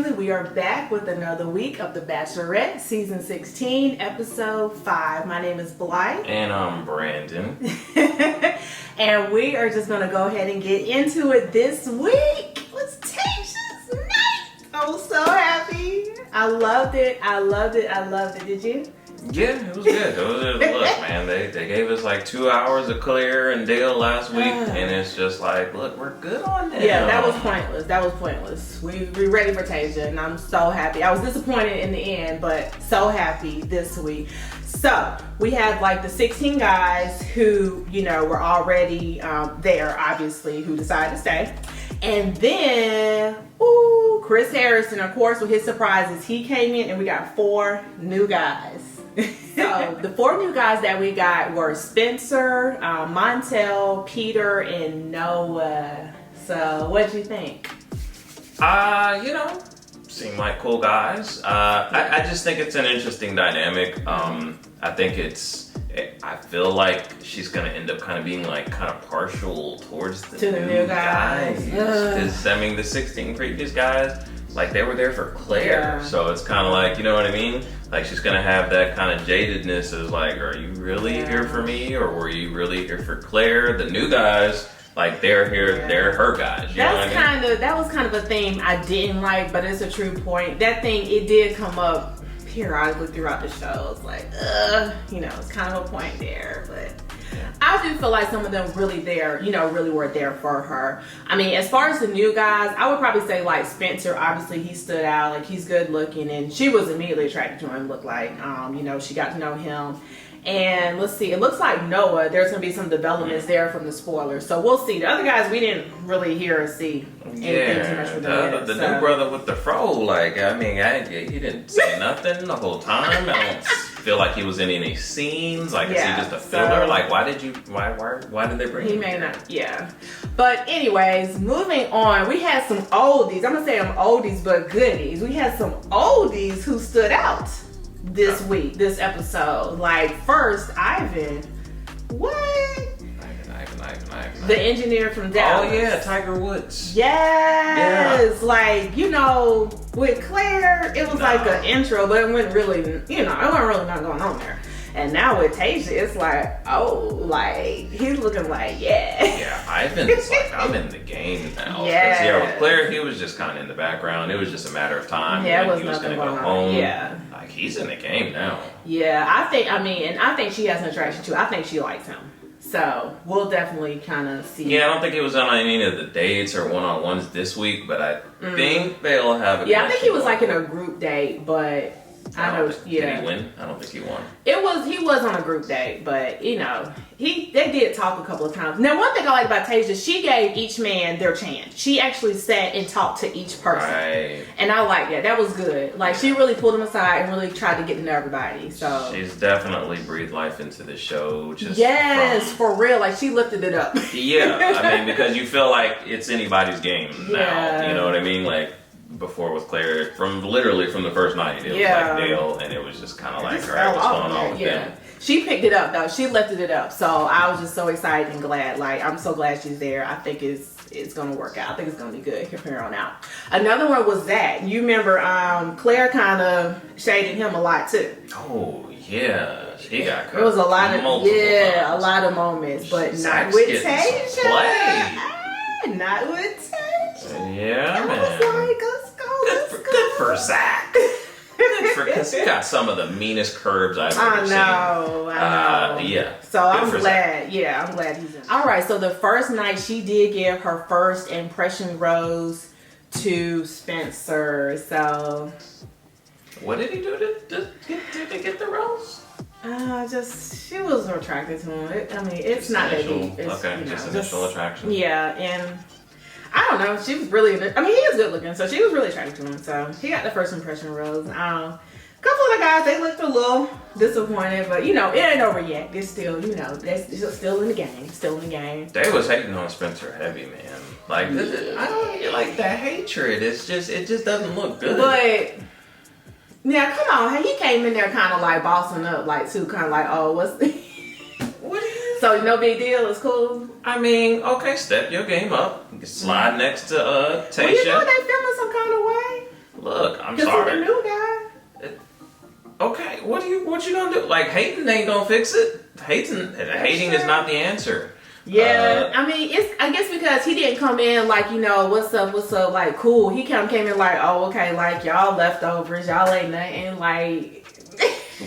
family. We are back with another week of The Bachelorette, Season 16, Episode 5. My name is Blythe. And I'm Brandon. And we are just going to go ahead and get into it this week. What's Tayshia'S night? I'm so happy. I loved it. Did you? Yeah, it was good. Look, man, they gave us like 2 hours of Claire and Dale last week, and it's just like, look, we're good on them. Yeah, that was pointless. We ready for Tayshia, and I'm so happy. I was disappointed in the end, but so happy this week. So we have like the 16 guys who, were already there, obviously, who decided to stay. And then, Chris Harrison, of course, with his surprises, he came in and we got 4 new guys. So the 4 new guys that we got were Spencer, Montel, Peter, and Noah. So what'd you think? Seem like cool guys. I just think it's an interesting dynamic. I feel like she's gonna end up kind of being like kind of partial towards the new guys. Because the 16 previous guys, like they were there for Claire, so it's kind of like, you know what I mean? Like she's gonna have that kind of jadedness of like, are you really here for me, or were you really here for Claire? The new guys, like they're here, they're her guys. That was kind of a theme I didn't like, but it's a true point. That thing, it did come up periodically throughout the show. It's like, it's kind of a point there, but I do feel like some of them really were there for her. I mean, as far as the new guys, I would probably say like Spencer, obviously he stood out, like he's good looking, and she was immediately attracted to him, looked like, she got to know him. And let's see, it looks like Noah, there's going to be some developments there from the spoilers. So we'll see. The other guys, we didn't really hear or see anything too much from them. The new brother with the fro, like, he didn't say nothing the whole time. I don't feel like he was in any scenes. Like, is he just a filler? Like, why did they bring him? He may not, But anyways, moving on, we had some oldies. I'm going to say them oldies, but goodies. We had some oldies who stood out this week, this episode. Like, first, Ivan. What? Ivan. The engineer from Dallas. Oh, yeah, Tiger Woods. Yes. Yeah. Like, with Claire, it was like an intro, but it wasn't really, it wasn't really not going on there. And now with Tayshia, it's like, he's looking like, Yeah, Ivan's like, I'm in the game now. Yeah. With Claire, he was just kind of in the background. It was just a matter of time when he was going to go home. Yeah. Like, he's in the game now. Yeah, I think she has an attraction to. I think she likes him. So we'll definitely kind of see. Yeah, I don't think it was on any of the dates or one-on-ones this week, but I think they'll have a. Yeah, I think he was like in a group date, but Did he win? I don't think he won. He was on a group date, but they did talk a couple of times. Now, one thing I like about Tayshia, she gave each man their chance. She actually sat and talked to each person. Right. And I like that. That was good. Like, she really pulled them aside and really tried to get to know everybody. So she's definitely breathed life into the show. For real. Like, she lifted it up. Yeah, because you feel like it's anybody's game now. You know what I mean? Like, before with Claire, literally from the first night, it was like Dale, and it was just kind of like, all right, what's going on with them? She picked it up though. She lifted it up. So I was just so excited and glad. Like, I'm so glad she's there. I think it's gonna work out. I think it's gonna be good from here on out. Another one was Zach. You remember Claire kind of shaded him a lot too. Oh yeah, he got There was a lot of times. a lot of moments, but Zach's not with Tayshia. Not with Tayshia. Yeah, man. I was like, let's go. Good for Zach. Because he got some of the meanest curves I've ever seen. I know. Yeah. So I'm glad. Yeah, I'm glad he's in. All right. So the first night, she did give her first impression rose to Spencer. So what did he do to get the rose? She was attracted to him. It's not that deep. Just initial attraction. Yeah, and I don't know. She was really. He is good looking, so she was really attracted to him. So he got the first impression rose. A couple of the guys, they looked a little disappointed, but it ain't over yet. It's still, they're still in the game. Still in the game. They was hating on Spencer heavy, man. Like, I don't get like that hatred. It just doesn't look good. But yeah, come on. He came in there kind of like bossing up, like too, kind of like, oh, what's what are you? So no big deal. It's cool. Okay, step your game up. You can slide next to Tayshia. Well, they feeling some kind of way. look, I'm sorry. He's the new guy. Okay, what you gonna do? Like, hating ain't gonna fix it. Hating is not the answer. Yeah, I mean, I guess because he didn't come in like, what's up, like, cool. He kind of came in like, oh, okay, like, y'all leftovers, y'all ain't nothing, like.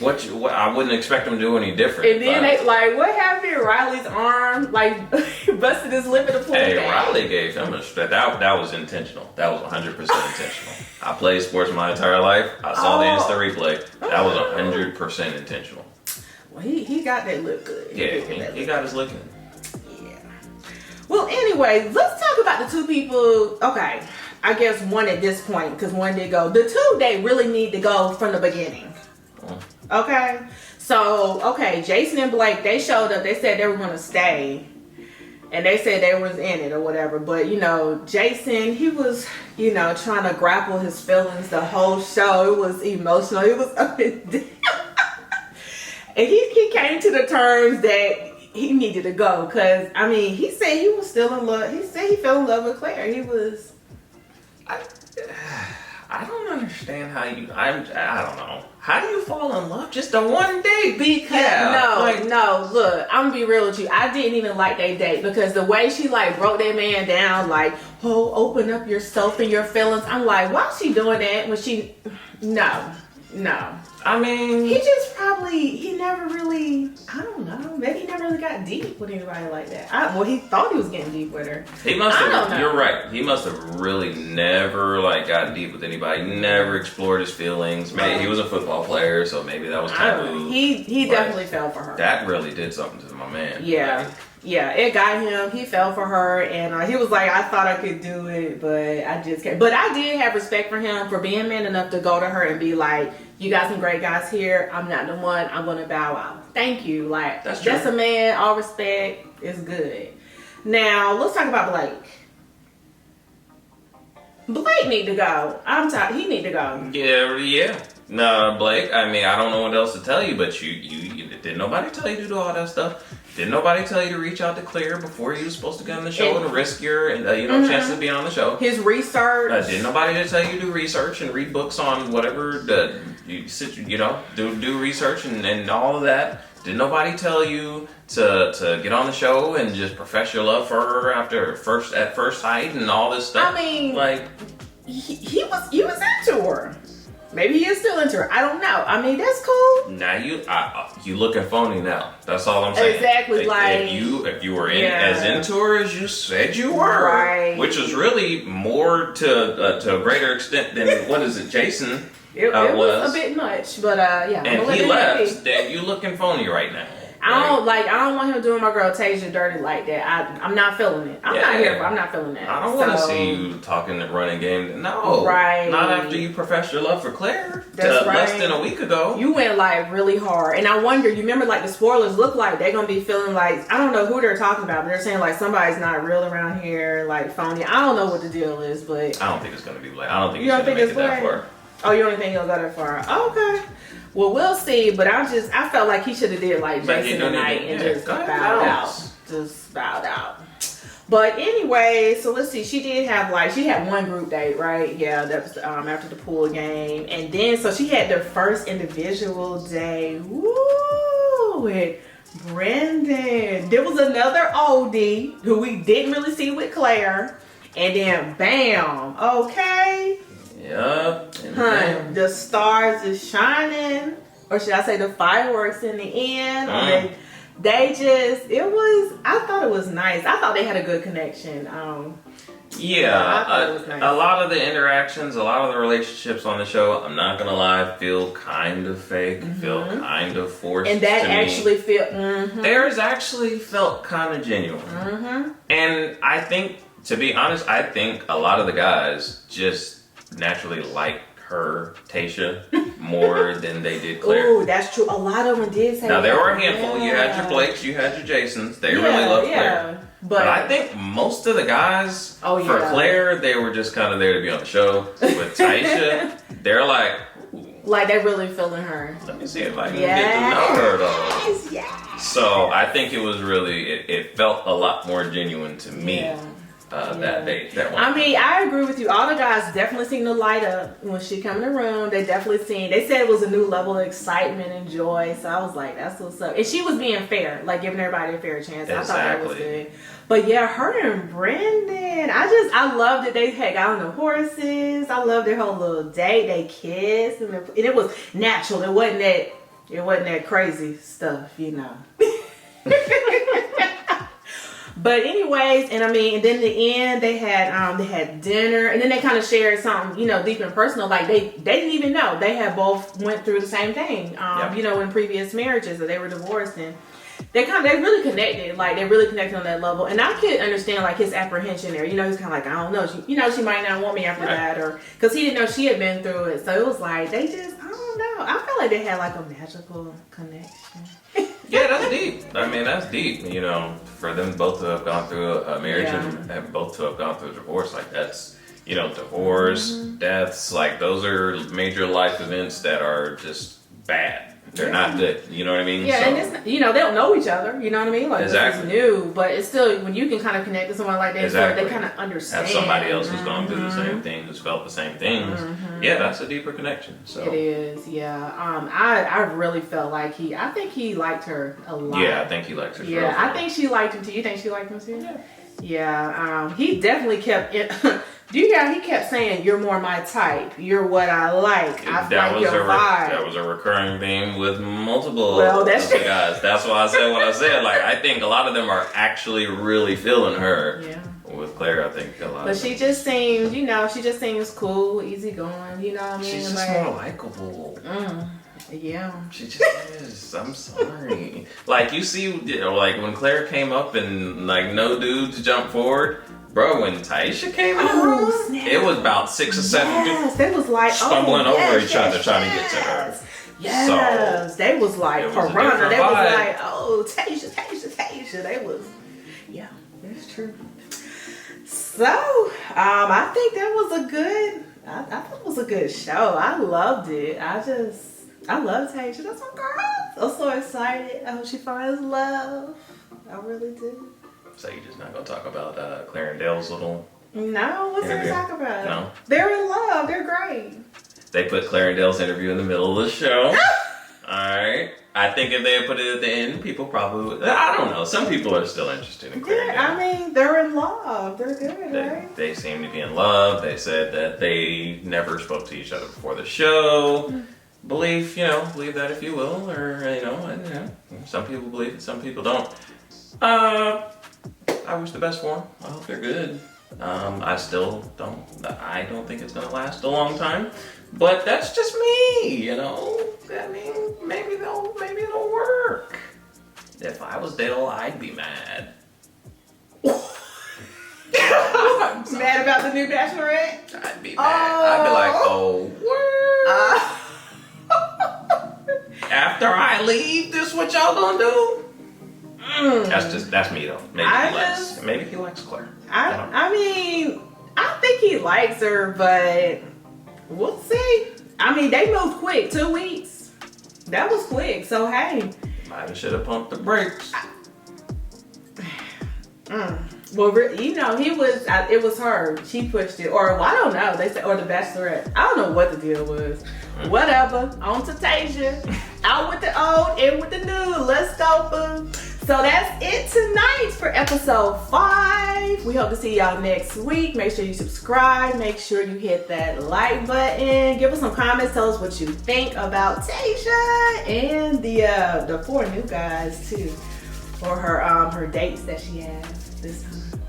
What I wouldn't expect him to do any different. And then they, like, what happened? Riley's arm, like, busted his lip in the pool. Hey, Riley gave him a strap. That was intentional. That was 100% intentional. I played sports my entire life. I saw the instant replay. That was 100% intentional. Well, he got that lip good. Yeah, he got his lip in. Well, anyway, let's talk about the two people. Okay, I guess one at this point, because one did go. The two, they really need to go from the beginning. Okay? So, Jason and Blake, they showed up. They said they were going to stay. And they said they was in it or whatever. But, Jason, he was, trying to grapple his feelings the whole show. It was emotional. It was up and down. And he came to the terms that he needed to go, because he said he was still in love. He said he fell in love with Claire. He was. I don't understand how you. I don't know. How do you fall in love just a one day? No. Look, I'm gonna be real with you. I didn't even like that date, because the way she like broke that man down, like, oh, open up yourself and your feelings. I'm like, why is she doing that when she? No. I mean, he never really, I don't know, maybe he never really got deep with anybody like that. He thought he was getting deep with her. He must have, you're right. He must have really never got deep with anybody, never explored his feelings. Maybe he was a football player, so maybe that was taboo. He definitely fell for her. That really did something to my man. Yeah, it got him. He fell for her, and he was like, I thought I could do it, but I just can't. But I did have respect for him for being man enough to go to her and be like, you got some great guys here. I'm not the one. I'm going to bow out. Thank you. Like, that's a man. All respect. It's good. Now, let's talk about Blake. Blake need to go. I'm tired. He need to go. Yeah. No, Blake, I don't know what else to tell you, but you didn't nobody tell you to do all that stuff? Didn't nobody tell you to reach out to Claire before you were supposed to get on the show and risk your chances of being on the show? His research. Didn't nobody tell you to do research and read books on whatever do research and all of that? Did nobody tell you to get on the show and just profess your love for her at first sight and all this stuff? He was into her. Maybe he is still into her. I don't know. That's cool. Now you looking phony now. That's all I'm saying. Exactly. If you were as into her as you said you were, right? Which is really more to a greater extent than Jason. It was a bit much, but yeah. And he left. Then you looking phony right now. I don't want him doing my girl Tayshia dirty like that. I'm not feeling it. I'm not feeling that. I don't want to see you talking and running game. No. Right. Not after you professed your love for Claire. That's right. Less than a week ago. You went really hard. And I wonder, you remember the spoilers look like they're going to be feeling like, I don't know who they're talking about, but they're saying somebody's not real around here, phony. I don't know what the deal is, but. I don't think it's going to be Blake. I don't think he's going to make it that far. Oh, you don't think he'll go that far? Okay. Well, we'll see, but I felt like he should have did Jason tonight and just bowed out. Just bowed out. But anyway, so let's see. She did have she had one group date, right? Yeah, that was after the pool game. And then, so she had their first individual day. Woo! With Brendan. There was another oldie who we didn't really see with Claire. And then, bam. Okay. Yep. The stars is shining, or should I say the fireworks in the end. I thought it was nice. I thought they had a good connection. I thought it was nice. A lot of the interactions, a lot of the relationships on the show, I'm not gonna lie, feel kind of fake, feel kind of forced. And that actually theirs actually felt kind of genuine. And I think, to be honest, a lot of the guys just naturally like her, Tayshia, more than they did Claire. Oh, that's true. A lot of them did say that. Now, there were a handful. Yeah. You had your Blakes, you had your Jasons. They really loved Claire. But I think most of the guys, for Claire, they were just kind of there to be on the show. With Tayshia, they're they're really feeling her. Let me see if I can get to know her, though. Yes. So, I think it was really, it felt a lot more genuine to me. that date. That one. I mean, I agree with you. All the guys definitely seem to light up when she come in the room. They definitely seen. They said it was a new level of excitement and joy. So I was like, that's what's up. And she was being fair, like giving everybody a fair chance. Exactly. I thought that was good. But yeah, her and Brendan, I loved that they had got on the horses. I loved their whole little date. They kissed, and it was natural. It wasn't that crazy stuff, you know. But anyways, and then the end they had dinner, and then they kind of shared something, you know, deep and personal. Like they didn't even know they had both went through the same thing, you know, in previous marriages that they were divorced, and they really connected. Like they really connected on that level, and I could understand like his apprehension there. You know, he's kind of like, I don't know, she might not want me after that, or because he didn't know she had been through it. So it was like they just, I don't know. I felt like they had like a magical connection. Yeah, that's deep. I mean, that's deep. You know, for them both to have gone through a marriage and both to have gone through a divorce, like that's, you know, divorce, deaths, like those are major life events that are just bad. They're not good. You know what I mean? Yeah, so, and it's, you know, they don't know each other. You know what I mean? Like, exactly. This is new, but it's still, when you can kind of connect to someone like that, exactly. They kind of understand. Have somebody else who's gone through the same thing, who's felt the same things. Yeah, that's a deeper connection. So it is. Yeah. I really felt like I think he liked her a lot. Yeah, I think he liked her. Yeah, I think she liked him too. You think she liked him too? Yeah. Yeah. He definitely kept it. Do you hear? He kept saying, "You're more my type. You're what I like. I like your vibe." That was a recurring theme with multiple that's the guys. That's why I said what I said. Like, I think a lot of them are actually really feeling her. Yeah. With Claire, I think a lot. But she just seems, you know, cool, easygoing. You know what I mean? She's just more likable. Yeah. She just is. I'm sorry. Like, you see, you know, like when Claire came up and like no dudes jumped forward. Bro, when Tayshia came in the room, it was about 6 or 7 dudes. They was like stumbling over each other trying to get to her. Yes, so, they was like piranha. They was like, oh, Tayshia. They was, yeah, that's true. So, I think that was a good. I thought it was a good show. I loved it. I love Tayshia. That's my girl. I'm so excited. I hope she finds love. I really do. So you're just not gonna talk about Claire and Dale's little? No, what's there to talk about? No, they're in love. They're great. They put Claire and Dale's interview in the middle of the show. All right. I think if they had put it at the end, people probably would. I don't know. Some people are still interested in Claire and Dale. I mean, they're in love. They're good, right? They seem to be in love. They said that they never spoke to each other before the show. Believe that if you will, or some people believe it, some people don't. I wish the best for them. I hope they're good. I don't think it's gonna last a long time, but that's just me, you know. I mean, maybe it'll work. If I was Dale, I'd be mad. Mad about the new Bachelorette? I'd be mad. I'd be like, word. After I leave, this what y'all gonna do? That's me though. Maybe he likes Claire. I mean, I think he likes her, but we'll see. I mean, they moved quick. 2 weeks. That was quick. So hey, might should have pumped the brakes. Well, you know, it was her. She pushed it, or I don't know. They said, or the Bachelorette. I don't know what the deal was. Whatever. On to Tayshia. Out with the old, in with the new. Let's go, boo. So that's it tonight for episode 5. We hope to see y'all next week. Make sure you subscribe. Make sure you hit that like button. Give us some comments. Tell us what you think about Tayshia and the 4 new guys too, or her dates that she has this time.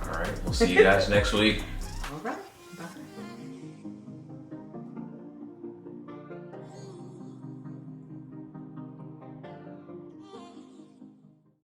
All right, we'll see you guys next week. All right, bye.